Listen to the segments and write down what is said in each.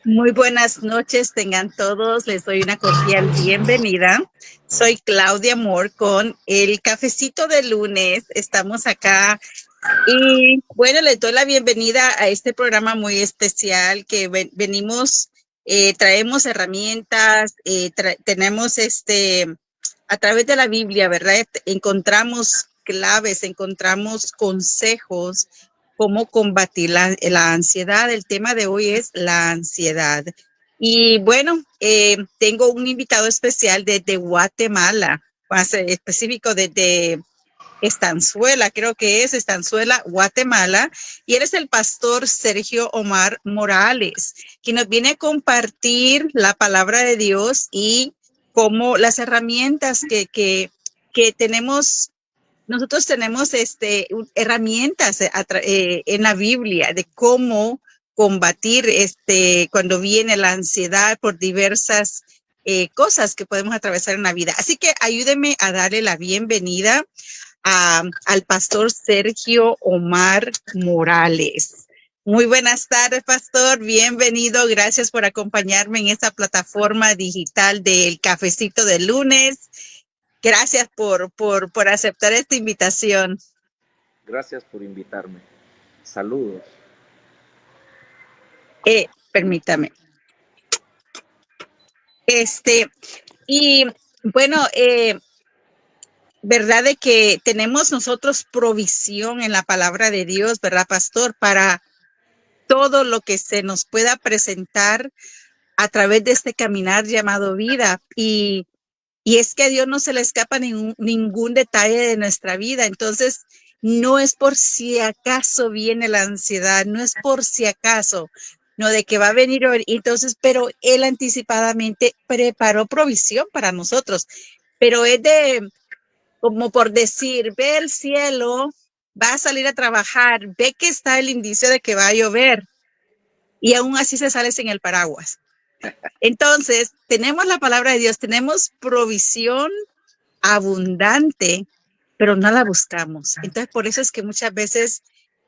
Muy buenas noches, tengan todos. Les doy una cordial bienvenida. Soy Claudia Moore con el cafecito de lunes. Estamos acá y bueno, les doy la bienvenida a este programa muy especial que venimos, traemos herramientas, tenemos a través de la Biblia, ¿verdad? Encontramos claves, encontramos consejos cómo combatir la ansiedad. El tema de hoy es la ansiedad. Y bueno, tengo un invitado especial desde Guatemala, más específico desde Estanzuela, creo que es Estanzuela, Guatemala, y eres el pastor Sergio Omar Morales, quien nos viene a compartir la palabra de Dios y cómo las herramientas que tenemos. Nosotros tenemos herramientas en la Biblia de cómo combatir cuando viene la ansiedad por diversas cosas que podemos atravesar en la vida. Así que ayúdeme a darle la bienvenida al pastor Sergio Omar Morales. Muy buenas tardes, pastor. Bienvenido. Gracias por acompañarme en esta plataforma digital del Cafecito de Lunes. Gracias por aceptar esta invitación. Gracias por invitarme. Saludos. Permítame. Y bueno, verdad de que tenemos nosotros provisión en la palabra de Dios, ¿verdad, pastor? Para todo lo que se nos pueda presentar a través de este caminar llamado vida. Y es que a Dios no se le escapa ningún detalle de nuestra vida. Entonces, no es por si acaso viene la ansiedad, no es por si acaso, no de que va a venir hoy. Entonces, pero Él anticipadamente preparó provisión para nosotros. Pero es como por decir, ve el cielo, va a salir a trabajar, ve que está el indicio de que va a llover y aún así se sale sin el paraguas. Entonces, tenemos la palabra de Dios, tenemos provisión abundante, pero no la buscamos. Entonces, por eso es que muchas veces,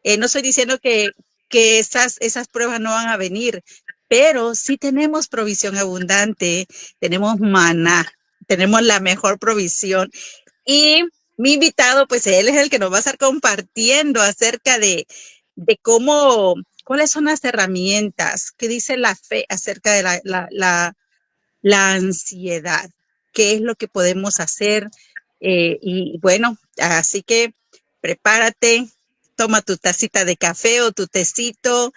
no estoy diciendo que esas pruebas no van a venir, pero sí tenemos provisión abundante, tenemos maná, tenemos la mejor provisión. Y mi invitado, pues él es el que nos va a estar compartiendo acerca de cuáles son las herramientas, qué dice la fe acerca de la ansiedad, qué es lo que podemos hacer. Y bueno, así que prepárate, toma tu tacita de café o tu tecito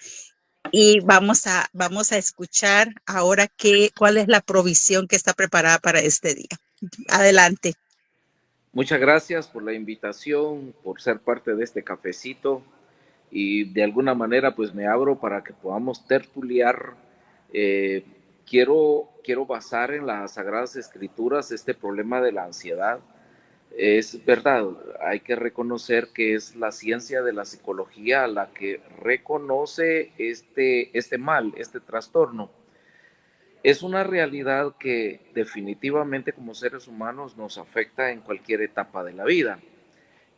y vamos a escuchar ahora cuál es la provisión que está preparada para este día. Adelante. Muchas gracias por la invitación, por ser parte de este cafecito y de alguna manera pues me abro para que podamos tertuliar. Quiero basar en las Sagradas Escrituras este problema de la ansiedad. Es verdad, hay que reconocer que es la ciencia de la psicología la que reconoce este mal, este trastorno. Es una realidad que definitivamente como seres humanos nos afecta en cualquier etapa de la vida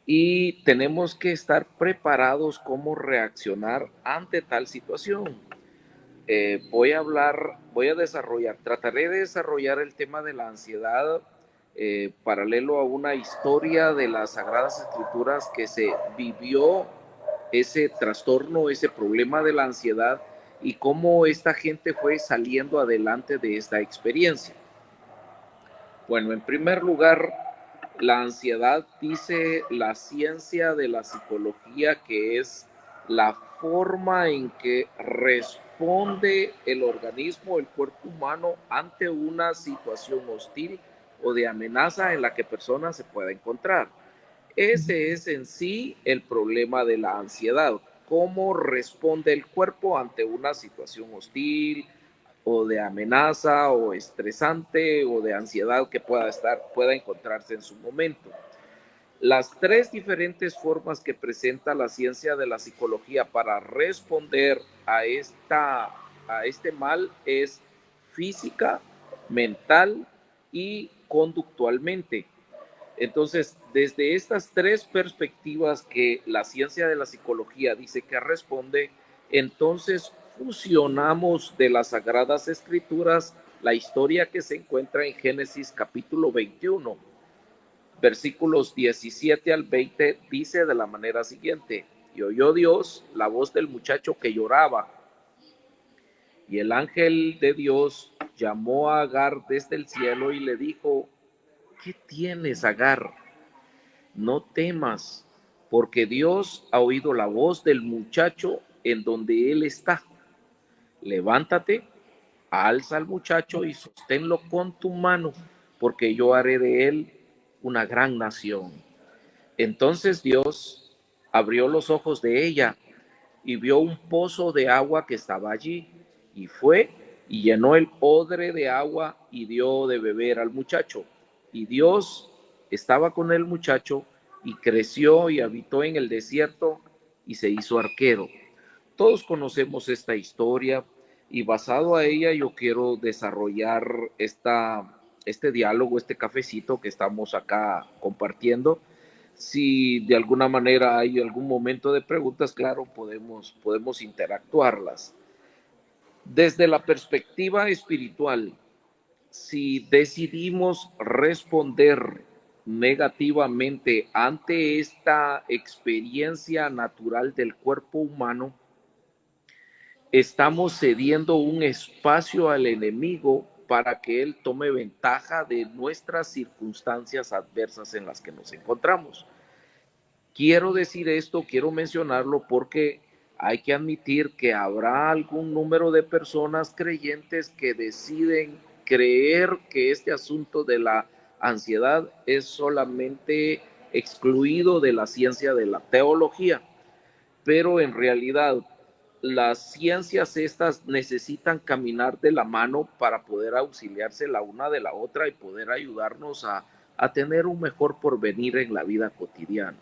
y tenemos que estar preparados cómo reaccionar ante tal situación. Trataré de desarrollar el tema de la ansiedad paralelo a una historia de las Sagradas Escrituras que se vivió ese trastorno, ese problema de la ansiedad y cómo esta gente fue saliendo adelante de esta experiencia. Bueno, en primer lugar, la ansiedad, dice la ciencia de la psicología, que es la forma en que responde el organismo, el cuerpo humano, ante una situación hostil o de amenaza en la que persona se pueda encontrar. Ese es en sí el problema de la ansiedad, cómo responde el cuerpo ante una situación hostil o de amenaza o estresante o de ansiedad que pueda encontrarse en su momento. Las tres diferentes formas que presenta la ciencia de la psicología para responder a este mal es física, mental y conductualmente. Entonces, desde estas tres perspectivas que la ciencia de la psicología dice que responde, entonces fusionamos de las Sagradas Escrituras la historia que se encuentra en Génesis capítulo 21, versículos 17 al 20, dice de la manera siguiente: y oyó Dios la voz del muchacho que lloraba, y el ángel de Dios llamó a Agar desde el cielo y le dijo: ¿qué tienes, Agar? No temas, porque Dios ha oído la voz del muchacho en donde él está. Levántate, alza al muchacho y sosténlo con tu mano, porque yo haré de él una gran nación. Entonces Dios abrió los ojos de ella y vio un pozo de agua que estaba allí, y fue y llenó el odre de agua y dio de beber al muchacho. Y Dios estaba con el muchacho, y creció y habitó en el desierto y se hizo arquero. Todos conocemos esta historia, y basado a ella yo quiero desarrollar este diálogo, este cafecito que estamos acá compartiendo. Si de alguna manera hay algún momento de preguntas, claro, podemos interactuarlas. Desde la perspectiva espiritual, si decidimos responder negativamente ante esta experiencia natural del cuerpo humano, estamos cediendo un espacio al enemigo para que él tome ventaja de nuestras circunstancias adversas en las que nos encontramos. Quiero decir esto, quiero mencionarlo porque hay que admitir que habrá algún número de personas creyentes que deciden creer que este asunto de la ansiedad es solamente excluido de la ciencia de la teología, pero en realidad las ciencias estas necesitan caminar de la mano para poder auxiliarse la una de la otra y poder ayudarnos a tener un mejor porvenir en la vida cotidiana.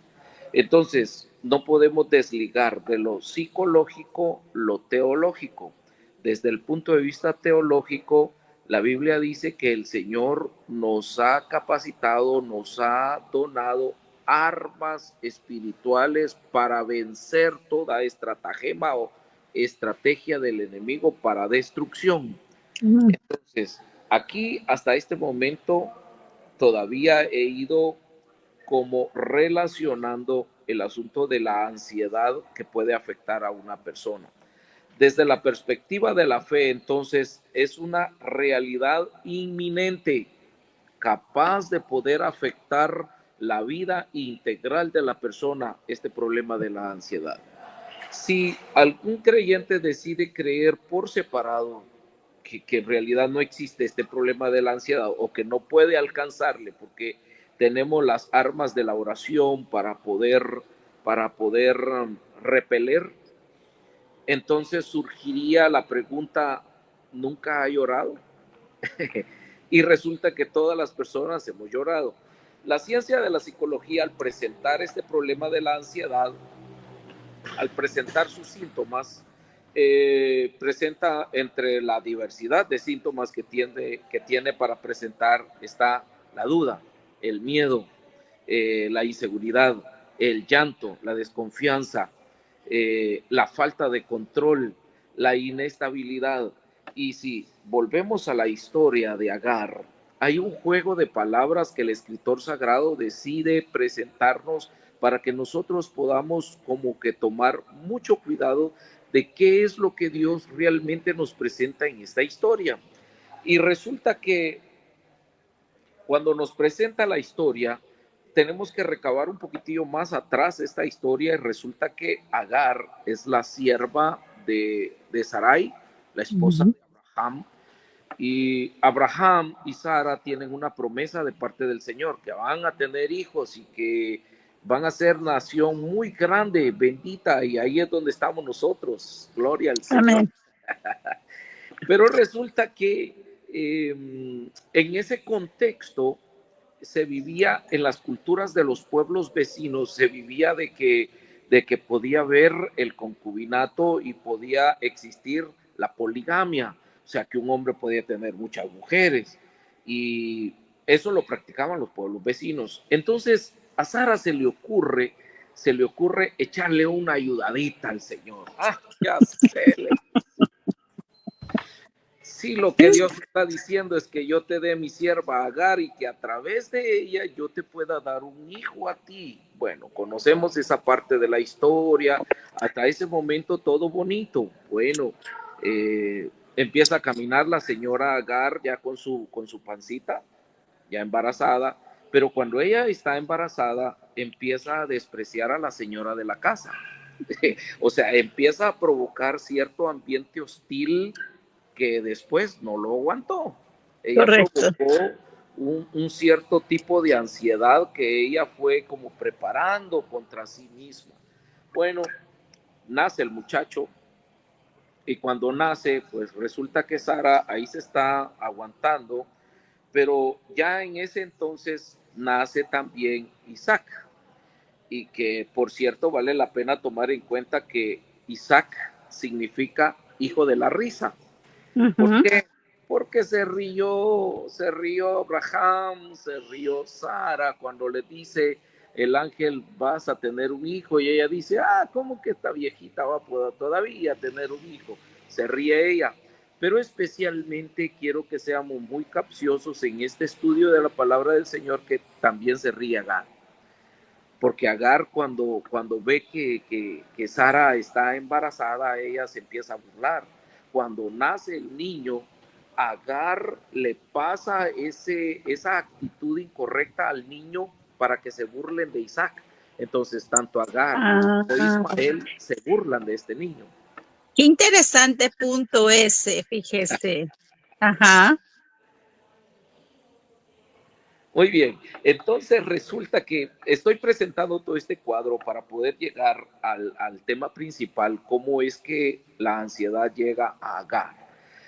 Entonces, no podemos desligar de lo psicológico lo teológico. Desde el punto de vista teológico, la Biblia dice que el Señor nos ha capacitado, nos ha donado armas espirituales para vencer toda estratagema o estrategia del enemigo para destrucción. Entonces, aquí hasta este momento todavía he ido como relacionando el asunto de la ansiedad que puede afectar a una persona. Desde la perspectiva de la fe, entonces, es una realidad inminente, capaz de poder afectar la vida integral de la persona, este problema de la ansiedad. Si algún creyente decide creer por separado que en realidad no existe este problema de la ansiedad o que no puede alcanzarle porque tenemos las armas de la oración para poder repeler, entonces surgiría la pregunta: ¿nunca ha llorado? Y resulta que todas las personas hemos llorado. La ciencia de la psicología, al presentar este problema de la ansiedad, al presentar sus síntomas, presenta entre la diversidad de síntomas que tiene para presentar, está la duda, el miedo, la inseguridad, el llanto, la desconfianza, la falta de control, la inestabilidad. Y si volvemos a la historia de Agar, hay un juego de palabras que el escritor sagrado decide presentarnos para que nosotros podamos como que tomar mucho cuidado de qué es lo que Dios realmente nos presenta en esta historia. Y resulta que cuando nos presenta la historia, tenemos que recabar un poquitillo más atrás esta historia, y resulta que Agar es la sierva de Sarai, la esposa de Abraham, y Abraham y Sara tienen una promesa de parte del Señor, que van a tener hijos y que van a ser nación muy grande, bendita, y ahí es donde estamos nosotros, gloria al Señor. Amén. Pero resulta que en ese contexto se vivía en las culturas de los pueblos vecinos, se vivía de que podía haber el concubinato y podía existir la poligamia, o sea que un hombre podía tener muchas mujeres y eso lo practicaban los pueblos vecinos. Entonces a Sara se le ocurre echarle una ayudadita al Señor. Ah, ya sé, sí, lo que Dios está diciendo es que yo te dé mi sierva Agar y que a través de ella yo te pueda dar un hijo a ti. Bueno, conocemos esa parte de la historia, hasta ese momento todo bonito. Bueno, empieza a caminar la señora Agar ya con su pancita, ya embarazada, pero cuando ella está embarazada empieza a despreciar a la señora de la casa. O sea, empieza a provocar cierto ambiente hostil que después no lo aguantó. Ella Correcto. provocó un cierto tipo de ansiedad que ella fue como preparando contra sí misma. Bueno, nace el muchacho y cuando nace, pues resulta que Sara ahí se está aguantando, pero ya en ese entonces nace también Isaac y que por cierto vale la pena tomar en cuenta que Isaac significa hijo de la risa. ¿Por Ujú. qué? Porque se rió Abraham, se rió Sara cuando le dice el ángel vas a tener un hijo y ella dice, ah, ¿cómo que esta viejita va a poder todavía tener un hijo? Se ríe ella. Pero especialmente quiero que seamos muy capciosos en este estudio de la palabra del Señor que también se ríe Agar. Porque Agar cuando ve que Sara está embarazada, ella se empieza a burlar. Cuando nace el niño, Agar le pasa esa actitud incorrecta al niño para que se burlen de Isaac. Entonces, tanto Agar como Ah, Ismael se burlan de este niño. qué interesante punto ese, fíjese. Ajá. Muy bien, entonces resulta que estoy presentando todo este cuadro para poder llegar al tema principal, cómo es que la ansiedad llega a Agar.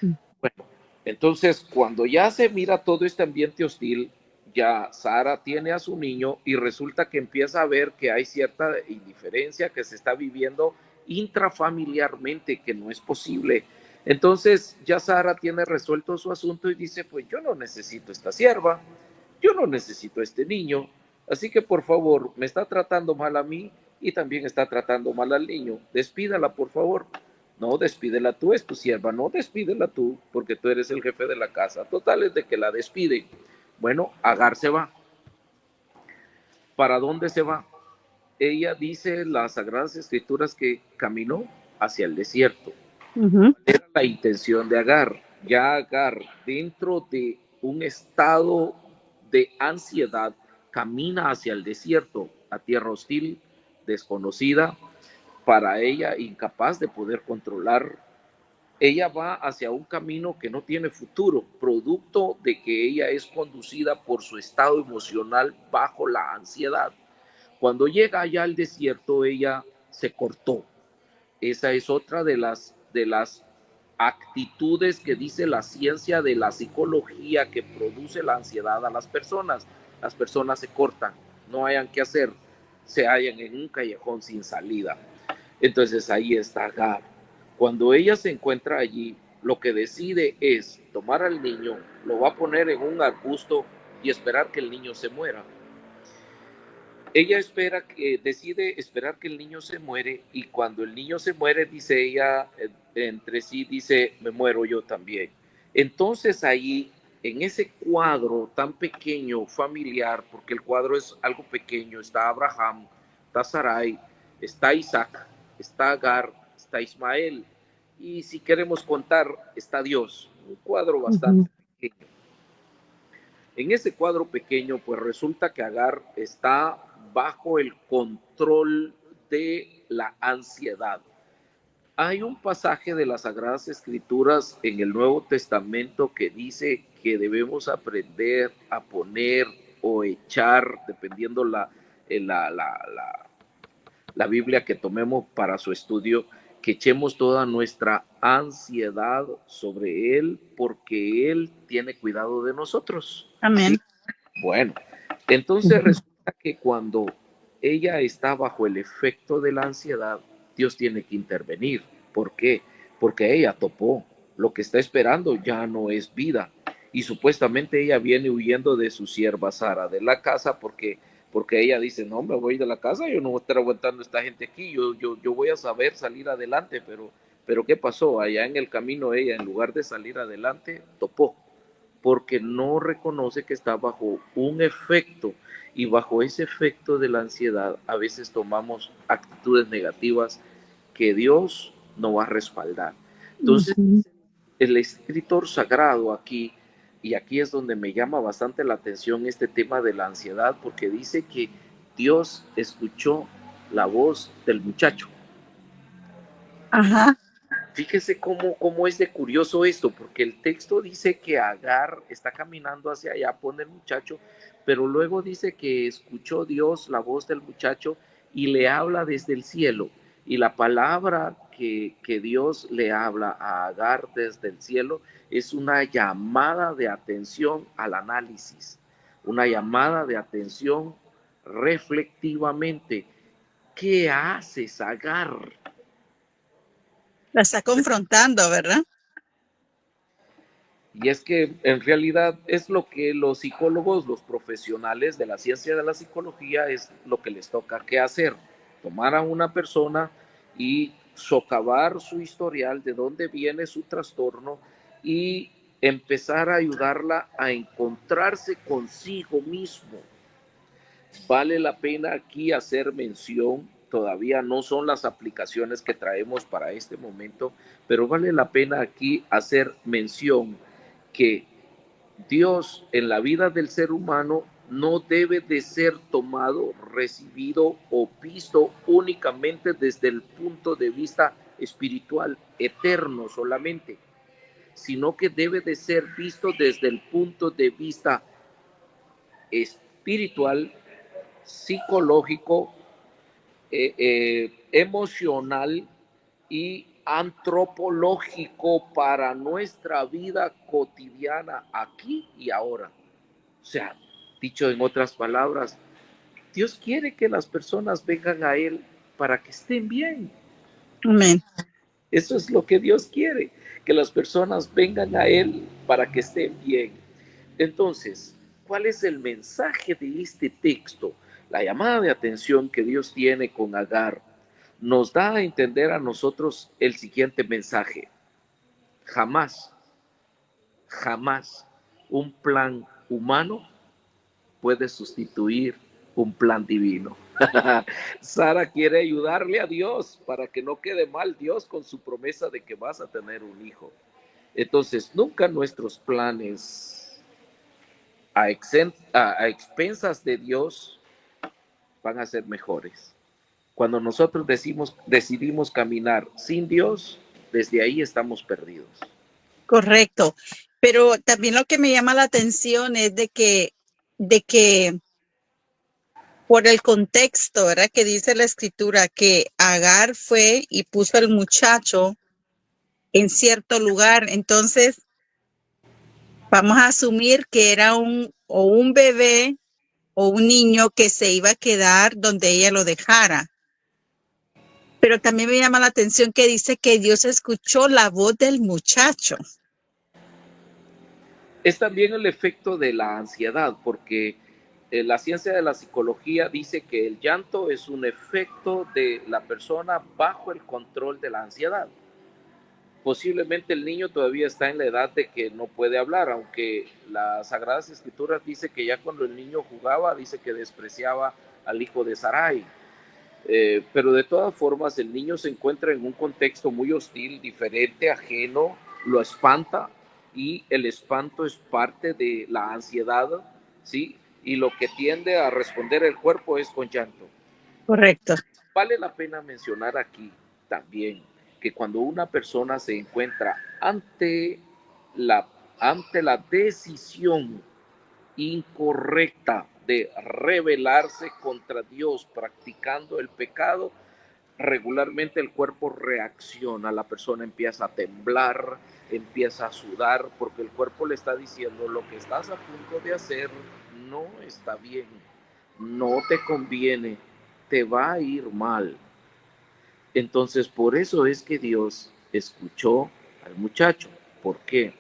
Bueno, entonces cuando ya se mira todo este ambiente hostil, ya Sara tiene a su niño y resulta que empieza a ver que hay cierta indiferencia que se está viviendo intrafamiliarmente, que no es posible. Entonces ya Sara tiene resuelto su asunto y dice, pues yo no necesito esta sierva, yo no necesito a este niño, así que por favor, me está tratando mal a mí y también está tratando mal al niño, despídala por favor. No, despídela tú, es tu sierva, no, despídela tú, porque tú eres el jefe de la casa. Total es de que la despide. Bueno, Agar se va. ¿Para dónde se va? Ella dice las Sagradas Escrituras que caminó hacia el desierto. Ujú. Era la intención de Agar. Ya Agar, dentro de un estado de ansiedad, camina hacia el desierto, a tierra hostil, desconocida, para ella incapaz de poder controlar. Ella va hacia un camino que no tiene futuro, producto de que ella es conducida por su estado emocional bajo la ansiedad. Cuando llega allá al desierto, ella se cortó. Esa es otra de las actitudes que dice la ciencia de la psicología que produce la ansiedad a las personas. Las personas se cortan, no hayan qué hacer, se hallan en un callejón sin salida. Entonces ahí está Agar. Cuando ella se encuentra allí, lo que decide es tomar al niño, lo va a poner en un arbusto y esperar que el niño se muera. Ella decide esperar que el niño se muere y cuando el niño se muere, dice ella entre sí, dice, me muero yo también. Entonces ahí, en ese cuadro tan pequeño, familiar, porque el cuadro es algo pequeño, está Abraham, está Sarai, está Isaac, está Agar, está Ismael y si queremos contar, está Dios, un cuadro bastante Ujú. pequeño. En ese cuadro pequeño, pues resulta que Agar está bajo el control de la ansiedad. Hay un pasaje de las Sagradas Escrituras en el Nuevo Testamento que dice que debemos aprender a poner o echar, dependiendo la Biblia que tomemos para su estudio, que echemos toda nuestra ansiedad sobre Él, porque Él tiene cuidado de nosotros. ¿Sí? Amén. Bueno, entonces resulta que cuando ella está bajo el efecto de la ansiedad, Dios tiene que intervenir. ¿Por qué? Porque ella topó. Lo que está esperando ya no es vida. Y supuestamente ella viene huyendo de su sierva Sara de la casa porque ella dice, no, me voy de la casa, yo no voy a estar aguantando a esta gente aquí, yo voy a saber salir adelante, pero ¿qué pasó? Allá en el camino ella, en lugar de salir adelante, topó, porque no reconoce que está bajo un efecto, y bajo ese efecto de la ansiedad a veces tomamos actitudes negativas que Dios no va a respaldar. Entonces, Ujú. el escritor sagrado aquí, y aquí es donde me llama bastante la atención este tema de la ansiedad, porque dice que Dios escuchó la voz del muchacho. Ajá. Fíjese cómo es de curioso esto, porque el texto dice que Agar está caminando hacia allá, pone el muchacho, pero luego dice que escuchó Dios la voz del muchacho y le habla desde el cielo. Y la palabra que Dios le habla a Agar desde el cielo es una llamada de atención al análisis, una llamada de atención reflectivamente. ¿Qué haces, Agar? La está confrontando, ¿verdad? Y es que en realidad es lo que los psicólogos, los profesionales de la ciencia de la psicología, es lo que les toca que hacer. Tomar a una persona y socavar su historial, de dónde viene su trastorno, y empezar a ayudarla a encontrarse consigo mismo. Vale la pena aquí hacer mención, todavía no son las aplicaciones que traemos para este momento, pero vale la pena aquí hacer mención que Dios en la vida del ser humano no debe de ser tomado, recibido o visto únicamente desde el punto de vista espiritual, eterno solamente, sino que debe de ser visto desde el punto de vista espiritual, psicológico, emocional y antropológico para nuestra vida cotidiana aquí y ahora. O sea, dicho en otras palabras, Dios quiere que las personas vengan a Él para que estén bien. Amén. Eso es lo que Dios quiere, que las personas vengan a Él para que estén bien. Entonces, ¿cuál es el mensaje de este texto? La llamada de atención que Dios tiene con Agar nos da a entender a nosotros el siguiente mensaje. Jamás, jamás un plan humano puede sustituir un plan divino. Sara quiere ayudarle a Dios para que no quede mal Dios con su promesa de que vas a tener un hijo. Entonces, nunca nuestros planes a expensas de Dios van a ser mejores. Cuando nosotros decidimos caminar sin Dios, desde ahí estamos perdidos. Correcto. Pero también lo que me llama la atención es de que por el contexto, ¿verdad? Que dice la escritura que Agar fue y puso al muchacho en cierto lugar. Entonces, vamos a asumir que era un bebé o un niño que se iba a quedar donde ella lo dejara. Pero también me llama la atención que dice que Dios escuchó la voz del muchacho. Es también el efecto de la ansiedad, porque la ciencia de la psicología dice que el llanto es un efecto de la persona bajo el control de la ansiedad. Posiblemente el niño todavía está en la edad de que no puede hablar, aunque las Sagradas Escrituras dice que ya cuando el niño jugaba, dice que despreciaba al hijo de Sarai. Pero de todas formas el niño se encuentra en un contexto muy hostil, diferente, ajeno, lo espanta, y el espanto es parte de la ansiedad, ¿sí? Y lo que tiende a responder el cuerpo es con llanto. Correcto. Vale la pena mencionar aquí también que cuando una persona se encuentra la, ante la decisión incorrecta de rebelarse contra Dios practicando el pecado, regularmente el cuerpo reacciona, la persona empieza a temblar, empieza a sudar, porque el cuerpo le está diciendo lo que estás a punto de hacer no está bien, no te conviene, te va a ir mal. Entonces por eso es que Dios escuchó al muchacho. ¿Por qué?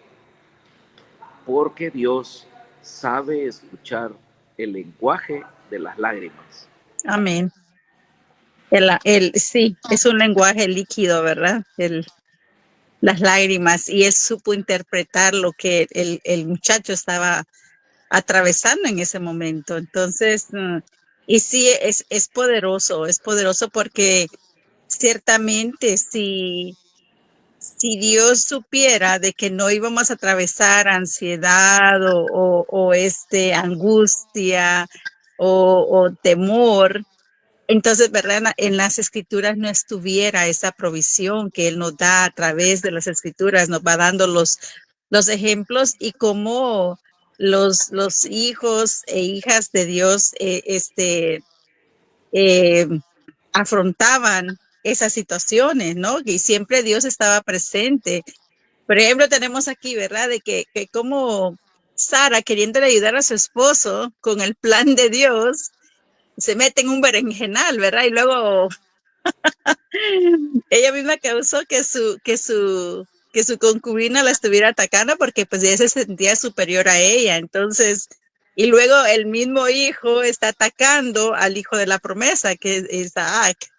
Porque Dios sabe escuchar el lenguaje de las lágrimas. Amén. Sí, es un lenguaje líquido, ¿verdad? Las lágrimas, y él supo interpretar lo que el muchacho estaba atravesando en ese momento. Entonces, y sí, es poderoso porque ciertamente si Dios supiera de que no íbamos a atravesar ansiedad o angustia o temor, entonces, ¿verdad? En las escrituras no estuviera esa provisión que Él nos da a través de las escrituras, nos va dando los ejemplos y cómo los hijos e hijas de Dios eh, afrontaban esas situaciones, ¿no? Y siempre Dios estaba presente. Por ejemplo, tenemos aquí, ¿verdad? De que como Sara, queriéndole ayudar a su esposo con el plan de Dios, se mete en un berenjenal, ¿verdad? Y luego ella misma causó que su concubina la estuviera atacando porque pues ella se sentía superior a ella. Entonces, y luego el mismo hijo está atacando al hijo de la promesa, que es Isaac.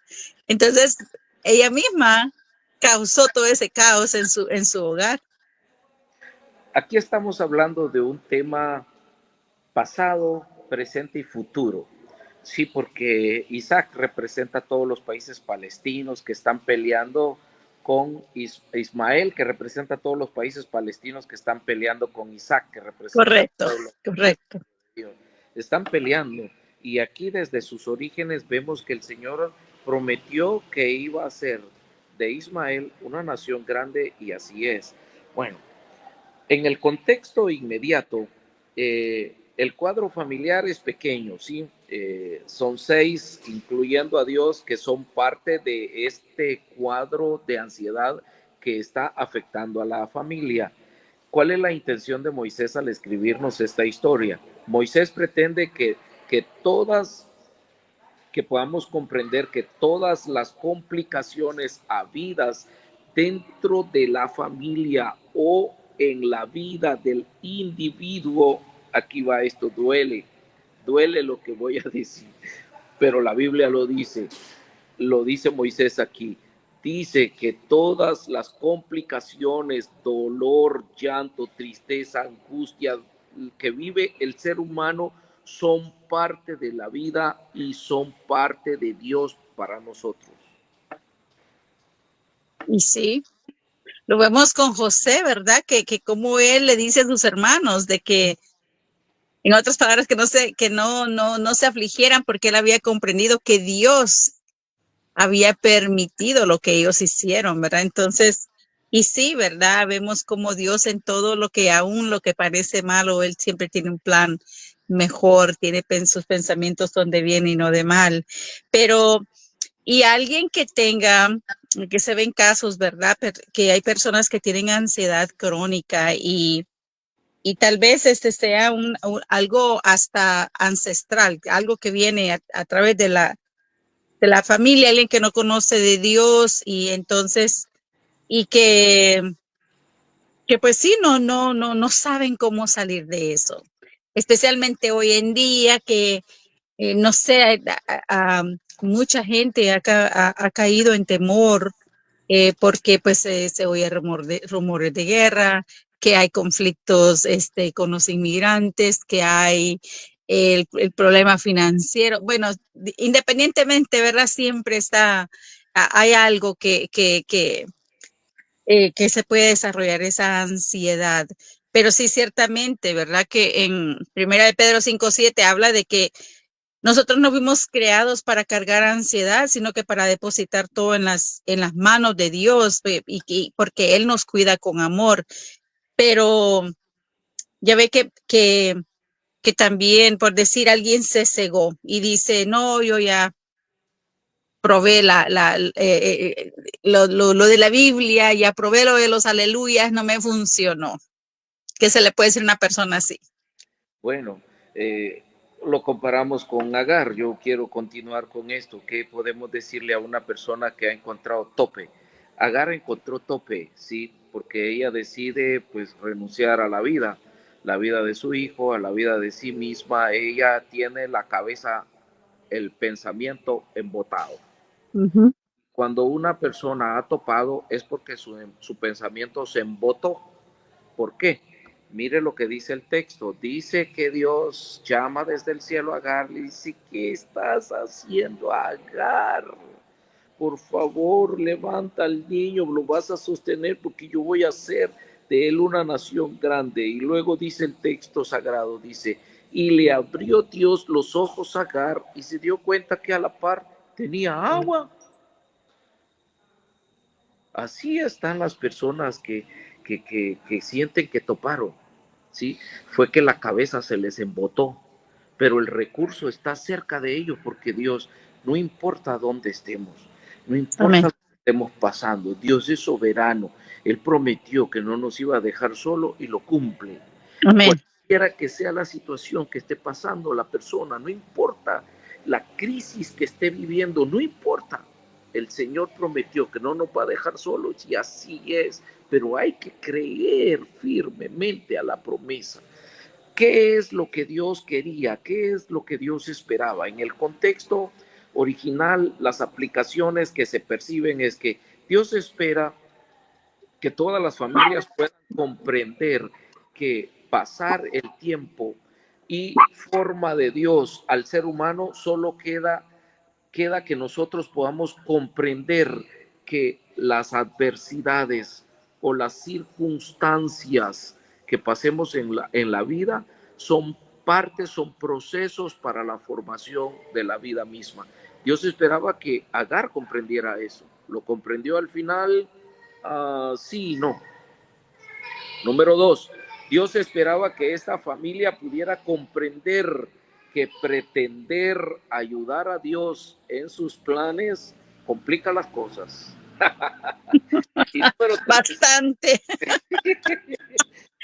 Entonces, ella misma causó todo ese caos en su hogar. Aquí estamos hablando de un tema pasado, presente y futuro. Sí, porque Isaac representa a todos los países palestinos que están peleando con Ismael, que representa a todos los países palestinos que están peleando con Isaac, que representa al Correcto, pueblo. correcto. Están peleando y aquí desde sus orígenes vemos que el Señor prometió que iba a hacer de Ismael una nación grande y así es. Bueno, en el contexto inmediato, el cuadro familiar es pequeño, ¿sí? Son 6, incluyendo a Dios, que son parte de este cuadro de ansiedad que está afectando a la familia. ¿Cuál es la intención de Moisés al escribirnos esta historia? Moisés pretende que podamos comprender que todas las complicaciones habidas dentro de la familia o en la vida del individuo, aquí va esto, duele lo que voy a decir, pero la Biblia lo dice Moisés aquí, dice que todas las complicaciones, dolor, llanto, tristeza, angustia que vive el ser humano son parte de la vida y son parte de Dios para nosotros. Y sí, lo vemos con José, ¿verdad? Que como él le dice a sus hermanos de que, en otras palabras, que no se afligieran porque él había comprendido que Dios había permitido lo que ellos hicieron, ¿verdad? Entonces, y sí, ¿verdad? Vemos como Dios en todo lo que aún lo que parece malo, Él siempre tiene un plan mejor, tiene sus pensamientos son de bien y no de mal. Pero, y alguien que se ven casos, ¿verdad? Que hay personas que tienen ansiedad crónica y tal vez este sea algo hasta ancestral, algo que viene a través de la familia, alguien que no conoce de Dios y entonces, y que pues sí, no saben cómo salir de eso. Especialmente hoy en día que, no sé, mucha gente ha caído en temor porque pues se oye rumores de guerra, que hay conflictos con los inmigrantes, que hay el problema financiero. Bueno, independientemente, ¿verdad? Siempre hay algo que se puede desarrollar esa ansiedad. Pero sí, ciertamente, ¿verdad? Que en Primera de Pedro 5:7 habla de que nosotros no fuimos creados para cargar ansiedad, sino que para depositar todo en las manos de Dios, y porque Él nos cuida con amor. Pero ya ve que que también, por decir, alguien se cegó y dice, no, yo ya probé lo de la Biblia, ya probé lo de los aleluyas, no me funcionó. ¿Qué se le puede decir a una persona así? Bueno, lo comparamos con Agar. Yo quiero continuar con esto. ¿Qué podemos decirle a una persona que ha encontrado tope? Agar encontró tope, sí, porque ella decide pues renunciar a la vida de su hijo, a la vida de sí misma. Ella tiene la cabeza, el pensamiento embotado. Cuando una persona ha topado es porque su pensamiento se embotó. ¿Por qué? Mire lo que dice el texto. Dice que Dios llama desde el cielo a Agar y dice, ¿qué estás haciendo, Agar? Por favor, levanta al niño, lo vas a sostener porque yo voy a hacer de él una nación grande. Y luego dice el texto sagrado, dice, y le abrió Dios los ojos a Agar y se dio cuenta que a la par tenía agua. Así están las personas que sienten que toparon, ¿sí? Fue que la cabeza se les embotó, pero el recurso está cerca de ellos porque Dios, no importa dónde estemos, no importa Amén. lo que estemos pasando, Dios es soberano. Él prometió que no nos iba a dejar solo y lo cumple. Amén. Cualquiera que sea la situación que esté pasando la persona, no importa la crisis que esté viviendo, no importa. El Señor prometió que no nos va a dejar solos y así es, pero hay que creer firmemente a la promesa. ¿Qué es lo que Dios quería? ¿Qué es lo que Dios esperaba? En el contexto original, las aplicaciones que se perciben es que Dios espera que todas las familias puedan comprender que pasar el tiempo y forma de Dios al ser humano solo queda que nosotros podamos comprender que las adversidades o las circunstancias que pasemos en la vida son partes, son procesos para la formación de la vida misma. Dios esperaba que Agar comprendiera eso. ¿Lo comprendió al final? Sí y no. Número dos, Dios esperaba que esta familia pudiera comprender que pretender ayudar a Dios en sus planes complica las cosas. Y número tres, Bastante.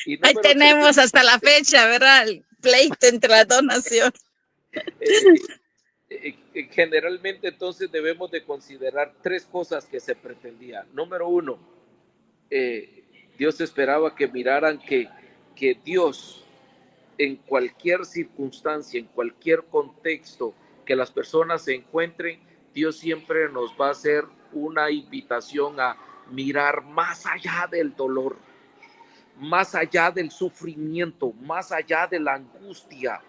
y Ahí número tres tenemos hasta la fecha, ¿verdad? El pleito entre las dos naciones. Generalmente entonces debemos de considerar tres cosas que se pretendía. Número uno, Dios esperaba que miraran que Dios en cualquier circunstancia, en cualquier contexto que las personas se encuentren, Dios siempre nos va a hacer una invitación a mirar más allá del dolor, más allá del sufrimiento, más allá de la angustia.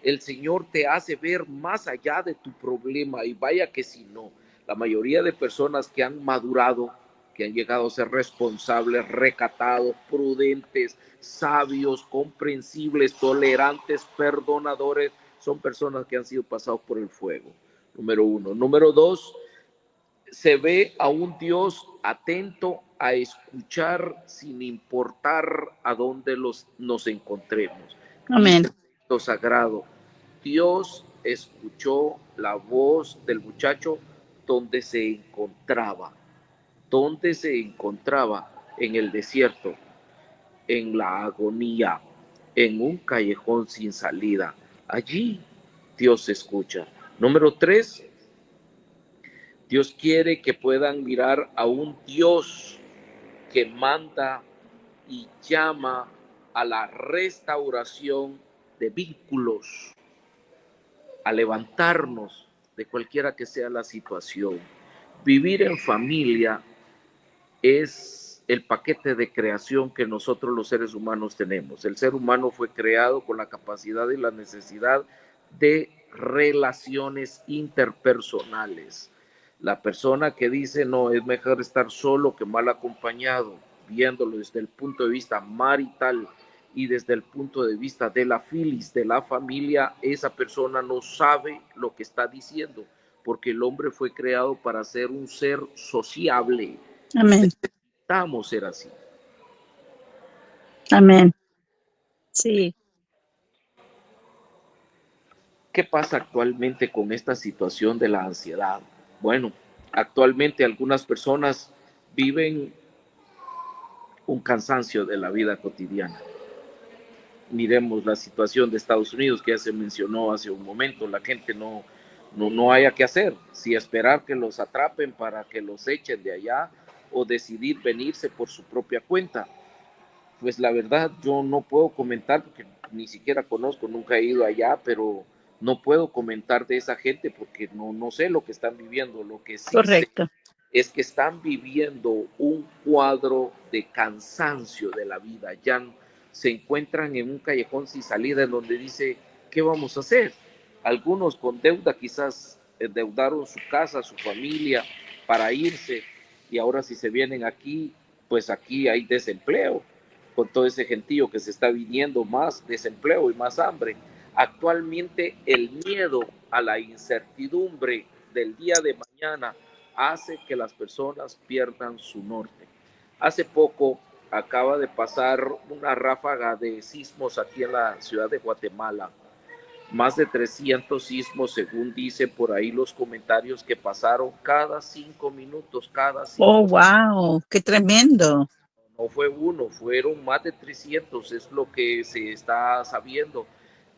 El Señor te hace ver más allá de tu problema y vaya que si no, la mayoría de personas que han madurado, que han llegado a ser responsables, recatados, prudentes, sabios, comprensibles, tolerantes, perdonadores, son personas que han sido pasados por el fuego. Número uno. Número dos, se ve a un Dios atento a escuchar sin importar a dónde nos encontremos. Dice Amén. el texto sagrado, Dios escuchó la voz del muchacho donde se encontraba. ¿Dónde se encontraba? En el desierto, en la agonía, en un callejón sin salida. Allí Dios escucha. Número tres, Dios quiere que puedan mirar a un Dios que manda y llama a la restauración de vínculos, a levantarnos de cualquiera que sea la situación. Vivir en familia es el paquete de creación que nosotros los seres humanos tenemos. El ser humano fue creado con la capacidad y la necesidad de relaciones interpersonales. La persona que dice no, es mejor estar solo que mal acompañado, viéndolo desde el punto de vista marital y desde el punto de vista de la filis, de la familia, esa persona no sabe lo que está diciendo, porque el hombre fue creado para ser un ser sociable. Amén. Necesitamos ser así. Amén. Sí. ¿Qué pasa actualmente con esta situación de la ansiedad? Bueno, actualmente algunas personas viven un cansancio de la vida cotidiana. Miremos la situación de Estados Unidos que ya se mencionó hace un momento. La gente no haya que hacer, si esperar que los atrapen para que los echen de allá o decidir venirse por su propia cuenta. Pues la verdad yo no puedo comentar porque ni siquiera conozco, nunca he ido allá, pero no puedo comentar de esa gente porque no sé lo que están viviendo. Lo que sí sé Correcto. es que están viviendo un cuadro de cansancio de la vida. Ya se encuentran en un callejón sin salida en donde dice, ¿qué vamos a hacer? Algunos con deuda quizás endeudaron su casa, su familia para irse y ahora si se vienen aquí, pues aquí hay desempleo con todo ese gentío que se está viniendo, más desempleo y más hambre. Actualmente el miedo a la incertidumbre del día de mañana hace que las personas pierdan su norte. Hace poco acaba de pasar una ráfaga de sismos aquí en la ciudad de Guatemala. Más de 300 sismos, según dice por ahí los comentarios, que pasaron cada 5 minutos, cada Oh, 5 minutos. wow, qué tremendo. No fue uno, fueron más de 300, es lo que se está sabiendo.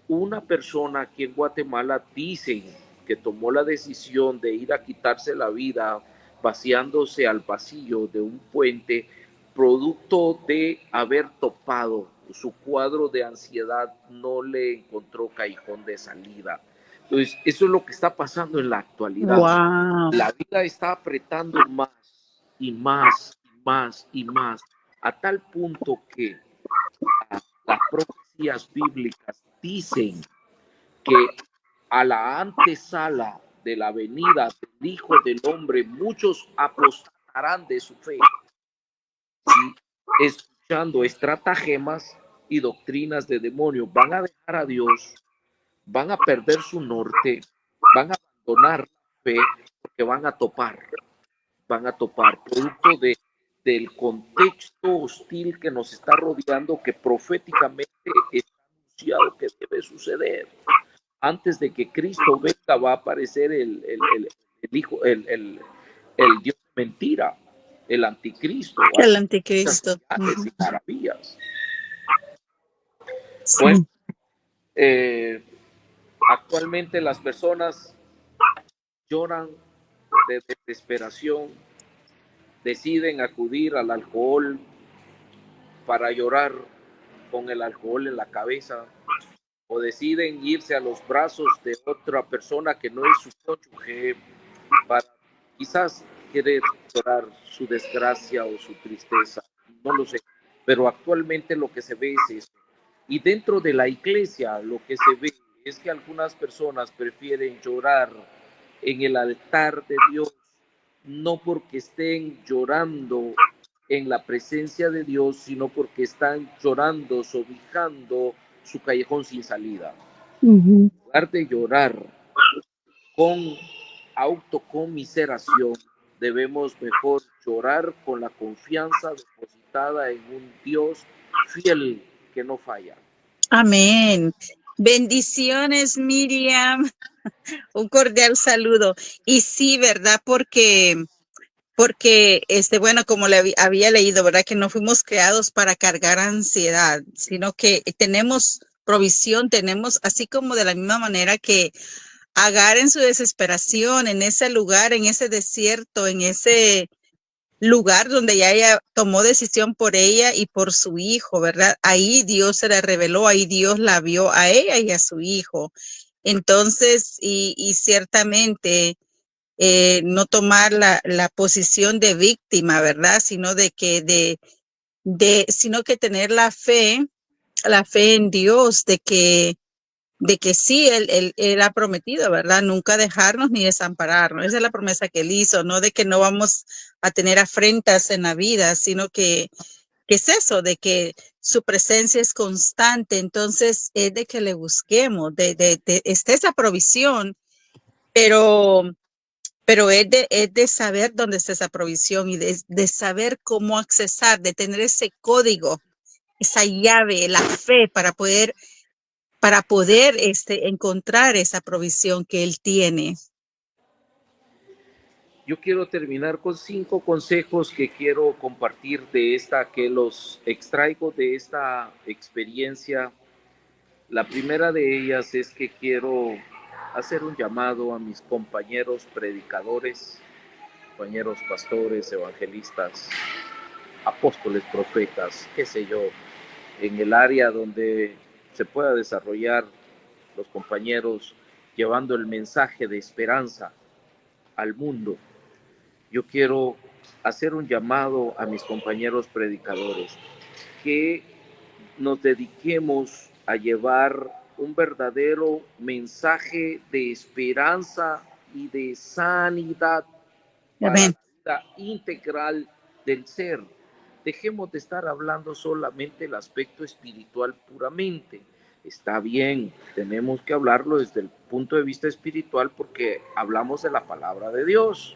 Una persona aquí en Guatemala dicen que tomó la decisión de ir a quitarse la vida vaciándose al vacío de un puente, producto de haber topado su cuadro de ansiedad, no le encontró callejón de salida. Entonces, eso es lo que está pasando en la actualidad. Wow. La vida está apretando más y más y más y más, a tal punto que las profecías bíblicas dicen que a la antesala de la venida del Hijo del Hombre, muchos apostatarán de su fe, ¿sí? Escuchando estratagemas y doctrinas de demonios. Van a dejar a Dios, van a perder su norte, van a abandonar la fe porque van a topar, producto del contexto hostil que nos está rodeando, que proféticamente está anunciado que debe suceder. Antes de que Cristo venga va a aparecer el hijo, el Dios de mentira, el anticristo, El haciendo muchas anticristo. señales y maravillas. Bueno, Sí. eh, actualmente las personas lloran de desesperación, deciden acudir al alcohol para llorar con el alcohol en la cabeza, o deciden irse a los brazos de otra persona que no es su cónyuge para quizás querer llorar su desgracia o su tristeza, no lo sé, pero actualmente lo que se ve es eso. Y dentro de la iglesia lo que se ve es que algunas personas prefieren llorar en el altar de Dios, no porque estén llorando en la presencia de Dios, sino porque están llorando, sobijando su callejón sin salida. Ujú. En lugar de llorar con autocomiseración, debemos mejor llorar con la confianza depositada en un Dios fiel que no falla. Amén. Bendiciones, Miriam. Un cordial saludo. Y sí, ¿verdad? Porque bueno, como le había leído, ¿verdad? Que no fuimos creados para cargar ansiedad, sino que tenemos provisión, tenemos, así como de la misma manera que Agar en su desesperación, en ese lugar, en ese desierto, en ese lugar donde ya ella tomó decisión por ella y por su hijo, ¿verdad? Ahí Dios se le reveló, ahí Dios la vio a ella y a su hijo. Entonces, y ciertamente no tomar la posición de víctima, ¿verdad? Sino sino que tener la fe en Dios de que sí, él ha prometido, ¿verdad? Nunca dejarnos ni desampararnos. Esa es la promesa que él hizo, no de que no vamos a tener afrentas en la vida, sino que es eso, de que su presencia es constante. Entonces, es de que le busquemos, está esa provisión, pero, pero es de saber dónde está esa provisión y de saber cómo accesar, de tener ese código, esa llave, la fe para poder para poder encontrar esa provisión que Él tiene. Yo quiero terminar con 5 consejos que quiero compartir que los extraigo de esta experiencia. La primera de ellas es que quiero hacer un llamado a mis compañeros predicadores, compañeros pastores, evangelistas, apóstoles, profetas, qué sé yo, en el área donde se pueda desarrollar los compañeros llevando el mensaje de esperanza al mundo. Yo quiero hacer un llamado a mis compañeros predicadores que nos dediquemos a llevar un verdadero mensaje de esperanza y de sanidad para Amén. la vida integral del ser. Dejemos de estar hablando solamente el aspecto espiritual puramente. Está bien, tenemos que hablarlo desde el punto de vista espiritual porque hablamos de la palabra de Dios,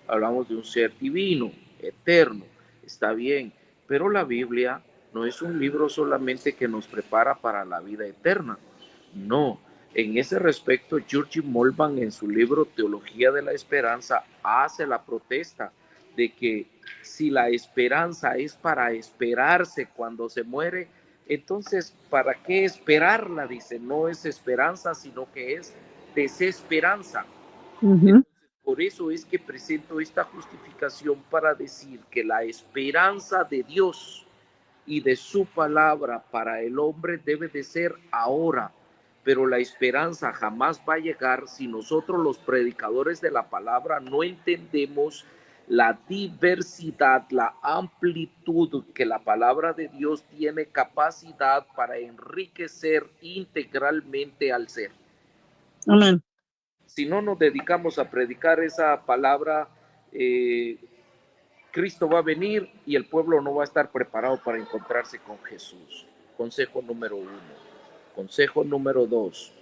hablamos de un ser divino, eterno, está bien, pero la Biblia no es un libro solamente que nos prepara para la vida eterna, no. En ese respecto, George Moltmann en su libro Teología de la Esperanza hace la protesta de que si la esperanza es para esperarse cuando se muere, entonces, ¿para qué esperarla? Dice, no es esperanza, sino que es desesperanza. Entonces, por eso es que presento esta justificación para decir que la esperanza de Dios y de su palabra para el hombre debe de ser ahora, pero la esperanza jamás va a llegar si nosotros los predicadores de la palabra no entendemos la diversidad, la amplitud que la palabra de Dios tiene capacidad para enriquecer integralmente al ser. Amén. Si no nos dedicamos a predicar esa palabra, Cristo va a venir y el pueblo no va a estar preparado para encontrarse con Jesús. Consejo número 1. Consejo número 2.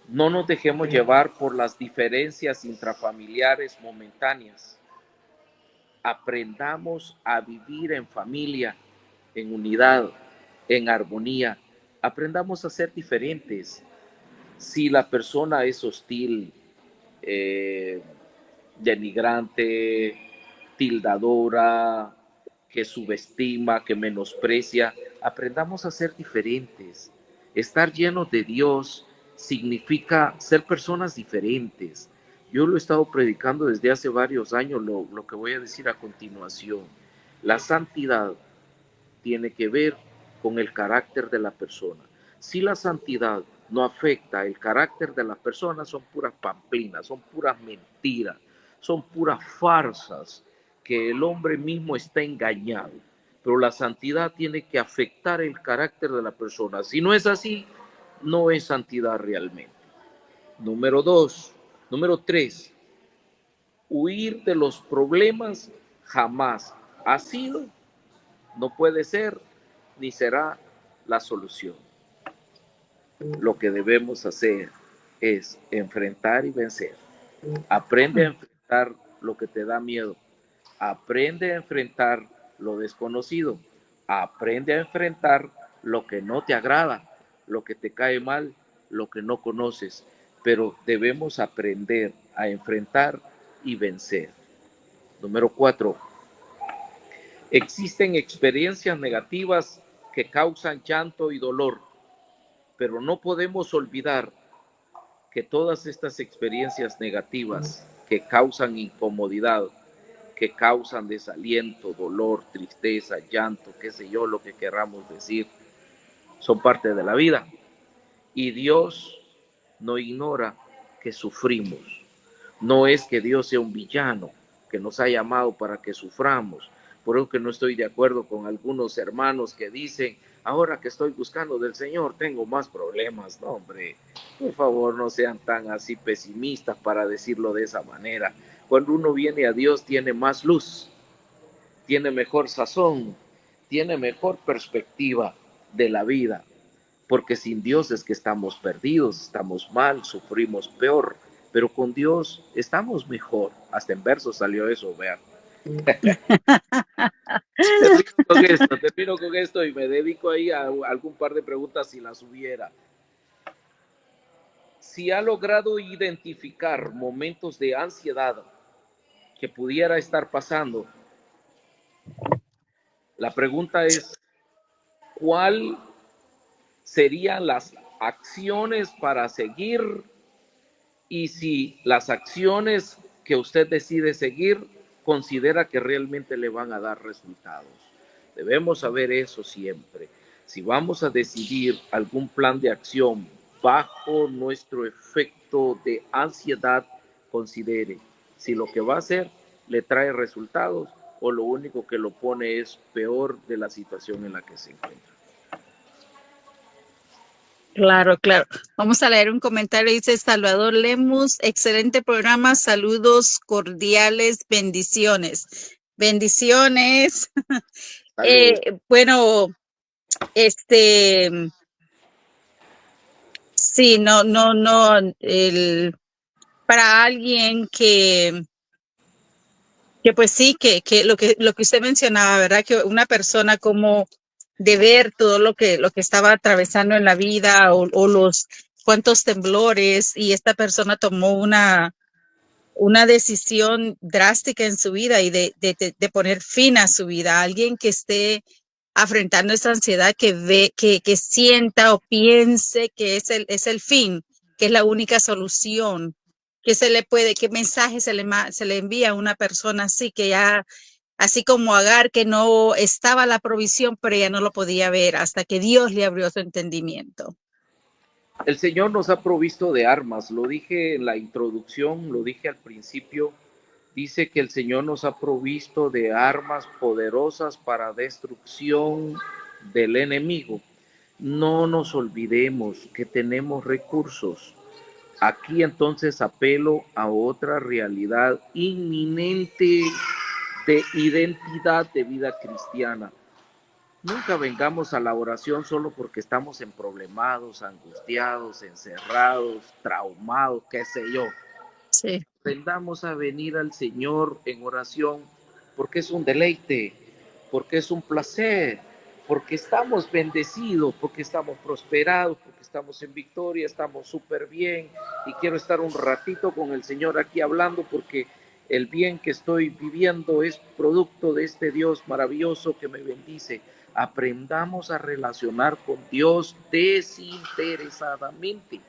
No nos dejemos llevar por las diferencias intrafamiliares momentáneas. Aprendamos a vivir en familia, en unidad, en armonía. Aprendamos a ser diferentes. Si la persona es hostil, denigrante, tildadora, que subestima, que menosprecia, aprendamos a ser diferentes. Estar llenos de Dios significa ser personas diferentes. Yo lo he estado predicando desde hace varios años, lo que voy a decir a continuación. La santidad tiene que ver con el carácter de la persona. Si la santidad no afecta el carácter de la persona, son puras pamplinas, son puras mentiras, son puras farsas que el hombre mismo está engañado. Pero la santidad tiene que afectar el carácter de la persona. Si no es así, no es santidad realmente. Número 3, huir de los problemas jamás ha sido, no puede ser, ni será la solución. Lo que debemos hacer es enfrentar y vencer. Aprende a enfrentar lo que te da miedo. Aprende a enfrentar lo desconocido. Aprende a enfrentar lo que no te agrada, lo que te cae mal, lo que no conoces. Pero debemos aprender a enfrentar y vencer. Número 4. Existen experiencias negativas que causan llanto y dolor, pero no podemos olvidar que todas estas experiencias negativas que causan incomodidad, que causan desaliento, dolor, tristeza, llanto, qué sé yo, lo que queramos decir, son parte de la vida. Y Dios no ignora que sufrimos. No es que Dios sea un villano que nos ha llamado para que suframos. Por eso que no estoy de acuerdo con algunos hermanos que dicen, ahora que estoy buscando del Señor, tengo más problemas. No, hombre, por favor, no sean tan así pesimistas para decirlo de esa manera. Cuando uno viene a Dios, tiene más luz, tiene mejor sazón, tiene mejor perspectiva de la vida. Porque sin Dios es que estamos perdidos, estamos mal, sufrimos peor. Pero con Dios estamos mejor. Hasta en verso salió eso, vean. Termino con esto y me dedico ahí a algún par de preguntas si las hubiera. Si ha logrado identificar momentos de ansiedad que pudiera estar pasando, la pregunta es, ¿cuál serían las acciones para seguir? Y si las acciones que usted decide seguir considera que realmente le van a dar resultados. Debemos saber eso siempre. Si vamos a decidir algún plan de acción bajo nuestro efecto de ansiedad, considere si lo que va a hacer le trae resultados o lo único que lo pone es peor de la situación en la que se encuentra. Claro, claro. Vamos a leer un comentario. Dice Salvador Lemus, excelente programa, saludos cordiales, bendiciones. Bendiciones. Bueno, sí, para alguien que pues sí, que lo que usted mencionaba, ¿verdad? Que una persona como de ver todo lo que estaba atravesando en la vida o los cuantos temblores y esta persona tomó una decisión drástica en su vida y de poner fin a su vida. Alguien que esté afrontando esa ansiedad, que sienta o piense que es el fin, que es la única solución, qué mensaje se le envía a una persona así, que ya, así como Agar, que no estaba la provisión, pero ya no lo podía ver hasta que Dios le abrió su entendimiento. El Señor nos ha provisto de armas, lo dije en la introducción, lo dije al principio, dice que el Señor nos ha provisto de armas poderosas para destrucción del enemigo. No nos olvidemos que tenemos recursos. Aquí entonces apelo a otra realidad inminente de identidad de vida cristiana. Nunca vengamos a la oración solo porque estamos emproblemados, angustiados, encerrados, traumados, qué sé yo. Sí. Aprendamos a venir al Señor en oración porque es un deleite, porque es un placer, porque estamos bendecidos, porque estamos prosperados, porque estamos en victoria, estamos súper bien y quiero estar un ratito con el Señor aquí hablando porque el bien que estoy viviendo es producto de este Dios maravilloso que me bendice. Aprendamos a relacionar con Dios desinteresadamente.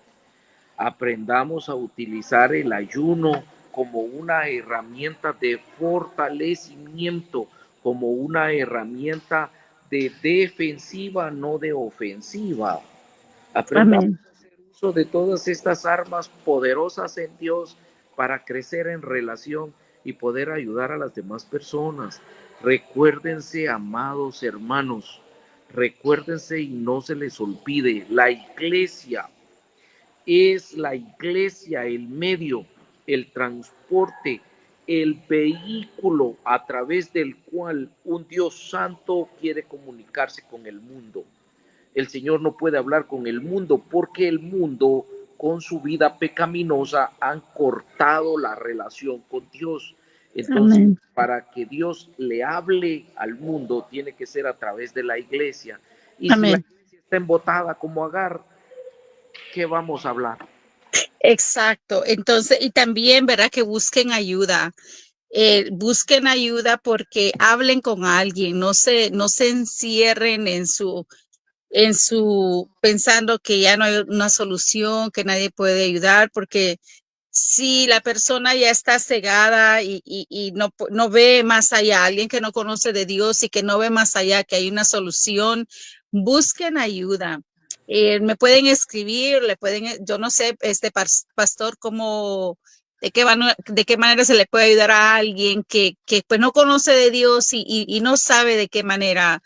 Aprendamos a utilizar el ayuno como una herramienta de fortalecimiento, como una herramienta de defensiva, no de ofensiva. Aprendamos Amén. a hacer uso de todas estas armas poderosas en Dios para crecer en relación y poder ayudar a las demás personas. Recuérdense, amados hermanos, recuérdense y no se les olvide, la iglesia es la iglesia el medio, el transporte, el vehículo a través del cual un Dios santo quiere comunicarse con el mundo. El Señor no puede hablar con el mundo porque el mundo con su vida pecaminosa han cortado la relación con Dios. Entonces, Amén. para que Dios le hable al mundo, tiene que ser a través de la iglesia. Y si la Amén. iglesia está embotada como Agar, ¿qué vamos a hablar? Exacto. Entonces, y también, ¿verdad? Que busquen ayuda porque hablen con alguien, no se encierren pensando que ya no hay una solución, que nadie puede ayudar, porque si la persona ya está cegada y no ve más allá, alguien que no conoce de Dios y que no ve más allá, que hay una solución, busquen ayuda. Me pueden escribir, yo no sé, pastor, de qué manera se le puede ayudar a alguien que pues no conoce de Dios y no sabe de qué manera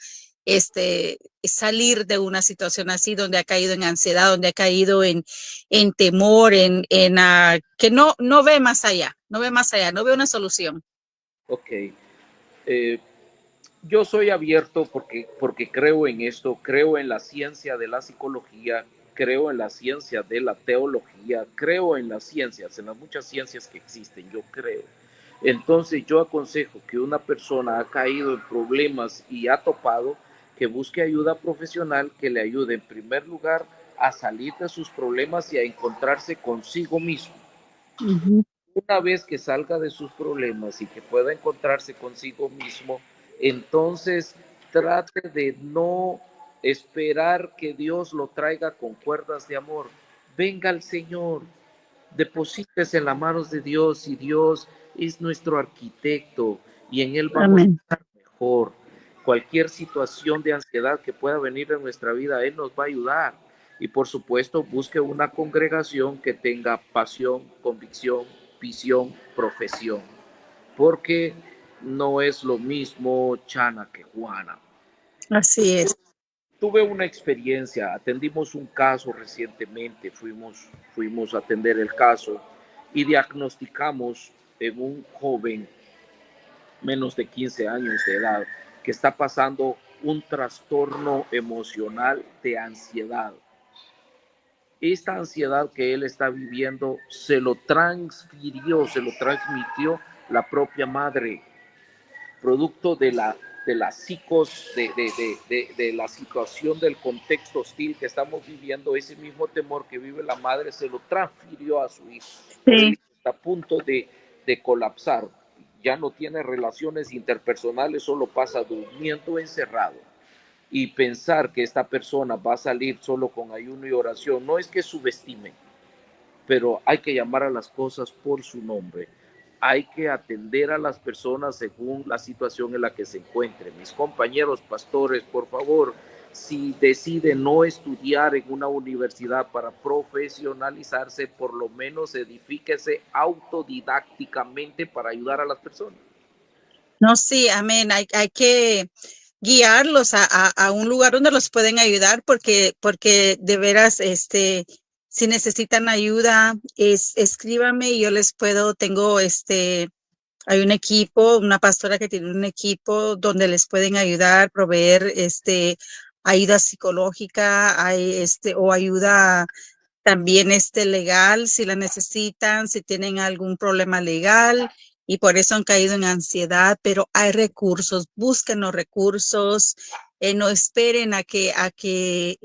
salir de una situación así, donde ha caído en ansiedad, donde ha caído en temor, que no ve más allá, no ve una solución. Ok. Eh, yo soy abierto porque creo en esto, creo en la ciencia de la psicología, creo en la ciencia de la teología, creo en las ciencias, en las muchas ciencias que existen, yo creo. Entonces yo aconsejo que una persona ha caído en problemas y ha topado, que busque ayuda profesional que le ayude en primer lugar a salir de sus problemas y a encontrarse consigo mismo. Ujú. Una vez que salga de sus problemas y que pueda encontrarse consigo mismo, entonces trate de no esperar que Dios lo traiga con cuerdas de amor. Venga al Señor, deposites en las manos de Dios, y Dios es nuestro arquitecto y en Él vamos Amén. a estar mejor. Cualquier situación de ansiedad que pueda venir en nuestra vida, Él nos va a ayudar. Y por supuesto, busque una congregación que tenga pasión, convicción, visión, profesión, porque no es lo mismo Chana que Juana. Así es. Tuve una experiencia, atendimos un caso recientemente, fuimos a atender el caso y diagnosticamos en un joven menos de 15 años de edad que está pasando un trastorno emocional de ansiedad. Esta ansiedad que él está viviendo se lo transmitió la propia madre, producto de la psicos, de la situación del contexto hostil que estamos viviendo. Ese mismo temor que vive la madre se lo transfirió a su hijo. Ahora el Sí. hijo está a punto de colapsar, ya no tiene relaciones interpersonales, solo pasa durmiendo encerrado. Y pensar que esta persona va a salir solo con ayuno y oración, no es que subestimen, pero hay que llamar a las cosas por su nombre. Hay que atender a las personas según la situación en la que se encuentren. Mis compañeros pastores, por favor, si decide no estudiar en una universidad para profesionalizarse, por lo menos edifíquese autodidácticamente para ayudar a las personas. No, sí, amén. Hay que guiarlos a un lugar donde los pueden ayudar porque de veras, si necesitan ayuda, escríbame y yo les puedo, hay un equipo, una pastora que tiene un equipo donde les pueden ayudar, proveer, ayuda psicológica, o ayuda también legal, si la necesitan, si tienen algún problema legal y por eso han caído en ansiedad, pero hay recursos, busquen los recursos, no esperen a que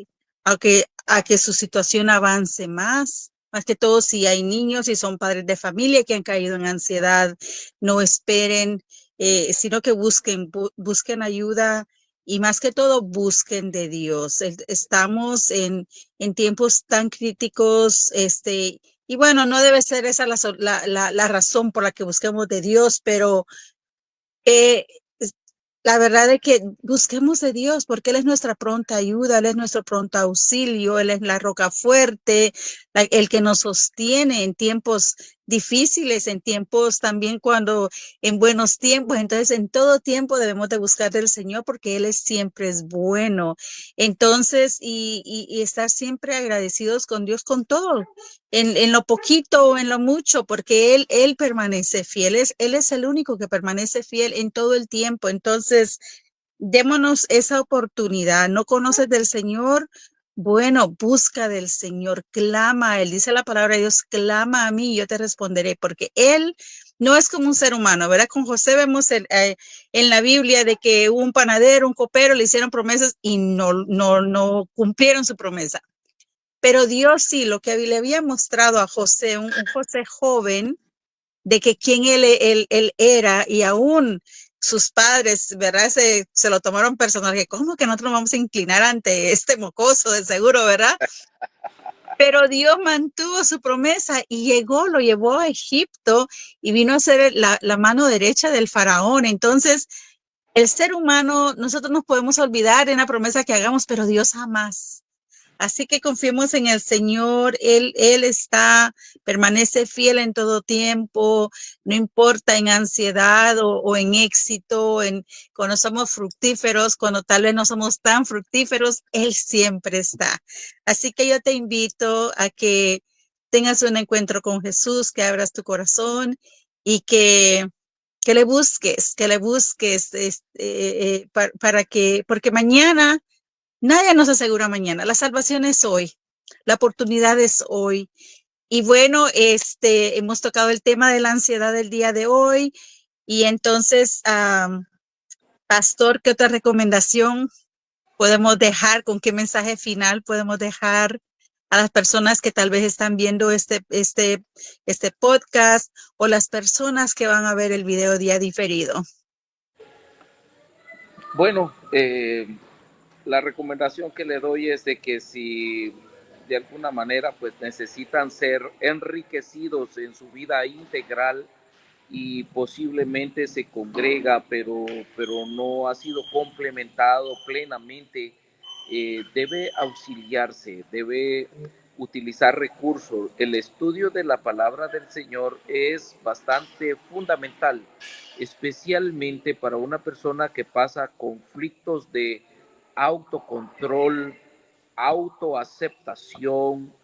su situación avance más que todo si hay niños y son padres de familia que han caído en ansiedad, no esperen, sino que busquen ayuda y más que todo busquen de Dios. Estamos en tiempos tan críticos, y bueno, no debe ser esa la razón por la que busquemos de Dios, pero eh, la verdad es que busquemos de Dios porque Él es nuestra pronta ayuda, Él es nuestro pronto auxilio, Él es la roca fuerte, el que nos sostiene en tiempos difíciles, en tiempos también cuando en buenos tiempos. Entonces, en todo tiempo debemos de buscar del Señor porque Él siempre es bueno. Entonces, y estar siempre agradecidos con Dios con todo, en lo poquito o en lo mucho, porque Él permanece fiel. Él es el único que permanece fiel en todo el tiempo. Entonces, démonos esa oportunidad. ¿No conoces del Señor? Bueno, busca del Señor, clama a Él. Dice la palabra de Dios, clama a mí y yo te responderé, porque Él no es como un ser humano, ¿verdad? Con José vemos en la Biblia de que un panadero, un copero le hicieron promesas y no cumplieron su promesa. Pero Dios sí, lo que le había mostrado a José, un José joven, de que quién él era y aún sus padres, ¿verdad? Se lo tomaron personal, que cómo que nosotros nos vamos a inclinar ante este mocoso, de seguro, ¿verdad? Pero Dios mantuvo su promesa y lo llevó a Egipto y vino a ser la mano derecha del faraón. Entonces, el ser humano, nosotros nos podemos olvidar de una promesa que hagamos, pero Dios jamás. Así que confiemos en el Señor, Él permanece fiel en todo tiempo, no importa en ansiedad o en éxito, cuando somos fructíferos, cuando tal vez no somos tan fructíferos, Él siempre está. Así que yo te invito a que tengas un encuentro con Jesús, que abras tu corazón y que le busques, porque mañana nadie nos asegura mañana. La salvación es hoy. La oportunidad es hoy. Y bueno, hemos tocado el tema de la ansiedad del día de hoy. Y entonces, Pastor, ¿qué otra recomendación podemos dejar? ¿Con qué mensaje final podemos dejar a las personas que tal vez están viendo este podcast o las personas que van a ver el video día diferido? Bueno, la recomendación que le doy es de que si de alguna manera pues necesitan ser enriquecidos en su vida integral y posiblemente se congrega, pero no ha sido complementado plenamente, debe auxiliarse, debe utilizar recursos. El estudio de la palabra del Señor es bastante fundamental, especialmente para una persona que pasa conflictos de autocontrol, autoaceptación,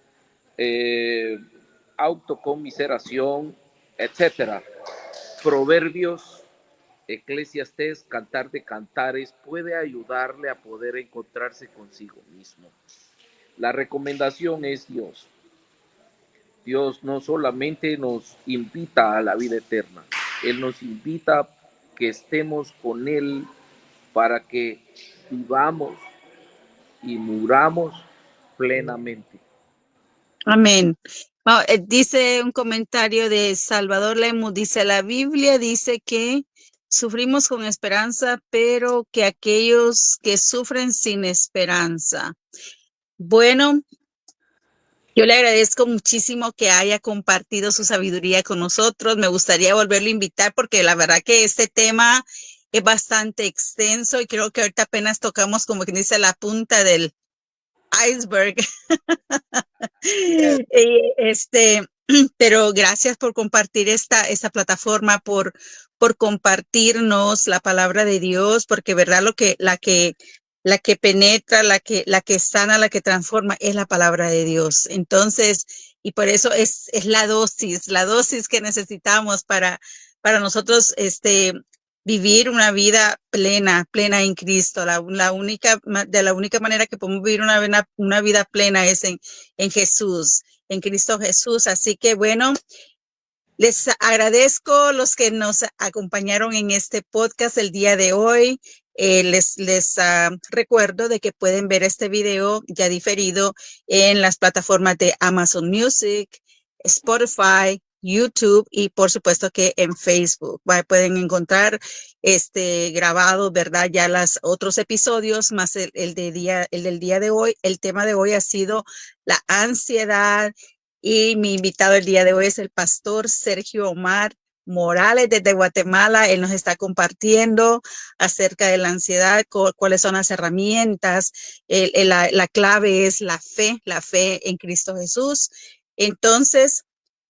eh, autocomiseración, etcétera. Proverbios, Eclesiastés, Cantar de Cantares puede ayudarle a poder encontrarse consigo mismo. La recomendación es Dios. Dios no solamente nos invita a la vida eterna, Él nos invita que estemos con Él para que vivamos y muramos plenamente. Amén. Dice un comentario de Salvador Lemus, dice, la Biblia dice que sufrimos con esperanza, pero que aquellos que sufren sin esperanza. Bueno, yo le agradezco muchísimo que haya compartido su sabiduría con nosotros. Me gustaría volverlo a invitar porque la verdad que este tema es bastante extenso y creo que ahorita apenas tocamos, como quien dice, la punta del iceberg. Pero gracias por compartir esta plataforma, por compartirnos la palabra de Dios, porque verdad la que penetra, la que sana, la que transforma es la palabra de Dios. Entonces, y por eso es la dosis que necesitamos para nosotros, vivir una vida plena en Cristo. De la única manera que podemos vivir una vida plena es en Jesús, en Cristo Jesús. Así que bueno, les agradezco los que nos acompañaron en este podcast el día de hoy. Les recuerdo de que pueden ver este video ya diferido en las plataformas de Amazon Music, Spotify, YouTube y por supuesto que en Facebook. Pueden encontrar grabado, ¿verdad? Ya los otros episodios más el del día de hoy. El tema de hoy ha sido la ansiedad. Y mi invitado el día de hoy es el pastor Sergio Omar Morales desde Guatemala. Él nos está compartiendo acerca de la ansiedad, cuáles son las herramientas. La clave es la fe en Cristo Jesús. Entonces,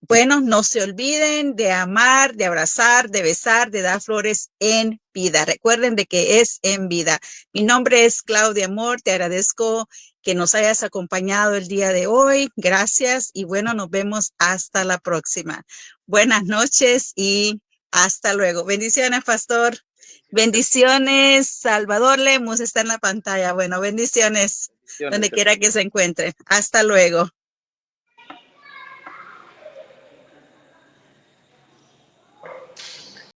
bueno, no se olviden de amar, de abrazar, de besar, de dar flores en vida. Recuerden de que es en vida. Mi nombre es Claudia Amor. Te agradezco que nos hayas acompañado el día de hoy. Gracias y bueno, nos vemos hasta la próxima. Buenas noches y hasta luego. Bendiciones, pastor. Bendiciones. Salvador Lemus está en la pantalla. Bueno, bendiciones donde quiera que se encuentre. Hasta luego.